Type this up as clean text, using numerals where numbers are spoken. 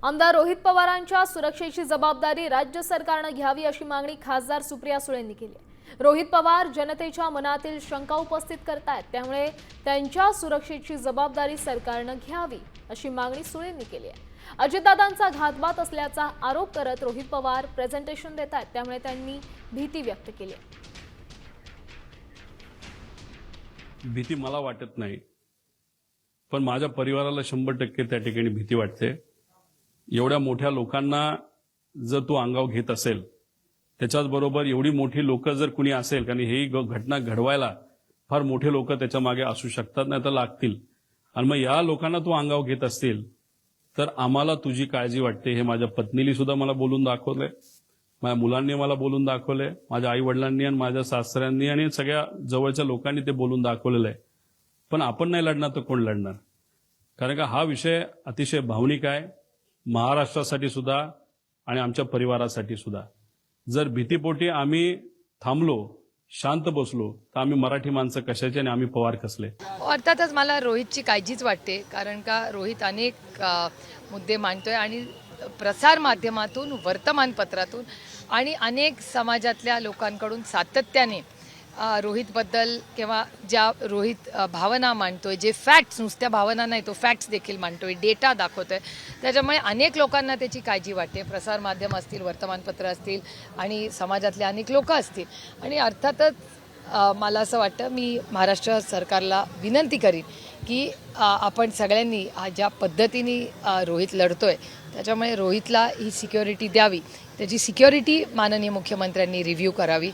आमदार रोहित पवारांच्या सुरक्षेची जबाबदारी राज्य सरकारने घ्यावी अशी मागणी खासदार सुप्रिया सुळेंनी केली आहे। रोहित पवार जनतेच्या मनातील शंका उपस्थित करतात, त्यामुळे त्यांच्या सुरक्षेची जबाबदारी सरकारने घ्यावी अशी मागणी सुळेंनी केली आहे। अजितदादांचा घातपात असल्याचा आरोप करत रोहित पवार प्रेझेंटेशन देतात, त्यामुळे त्यांनी भीती व्यक्त केली आहे। भीती मला वाटत नाही, पण माझ्या परिवाराला 100% त्या ठिकाणी भीती वाटते। एवढ्या मोठ्या लोकांना जर तू अंगावर घेत असेल, त्याच्याच बरोबर एवढी मोठी लोक जर कुणी असेल, कारण ही घटना घडवायला फार मोठे लोक त्याच्या मागे असू शकतात, नाही तर लागतील, आणि मग या लोकांना तू अंगावर घेत असतील तर आम्हाला तुझी काळजी वाटते। हे माझ्या पत्नीली सुद्धा मला बोलून दाखवलंय, माझ्या मुलांनी मला बोलून दाखवलंय, माझ्या आई वडिलांनी आणि माझ्या सासऱ्यांनी आणि सगळ्या जवळच्या लोकांनी ते बोलून दाखवलेलं आहे। पण आपण नाही लढणार तर कोण लढणार? कारण का हा विषय अतिशय भावनिक आहे, महाराष्ट्रासाठी सुद्धा आणि आमच्या परिवारासाठी सुद्धा। जर भीतीपोटी आम्ही थांबलो, शांत बसलो, तर आम्ही मराठी माणसं कशाचे आणि आम्ही पवार कसले? अर्थातच मला रोहितची काळजीच वाटते, कारण का रोहित अनेक मुद्दे मांडतोय आणि प्रसार माध्यमातून, वर्तमानपत्रातून आणि अनेक समाजातल्या लोकांकडून सातत्याने रोहितबद्दल किंवा ज्या रोहित भावना मांडतोय, जे फॅक्ट्स, नुसत्या भावना नाही, तो फॅक्ट्स देखील मांडतोय, डेटा दाखवतोय, त्याच्यामुळे अनेक लोकांना त्याची काळजी वाटते। प्रसार माध्यम असतील, वर्तमानपत्र असतील आणि समाजातले अनेक लोक असतील। आणि अर्थातच मला असं वाटतं, मी महाराष्ट्र सरकारला विनंती करीन की आपण सगळ्यांनी ज्या पद्धतीने रोहित लढतोय, त्याच्यामुळे रोहितला ही सिक्युरिटी द्यावी, त्याची सिक्युरिटी माननीय मुख्यमंत्र्यांनी रिव्ह्यू करावी।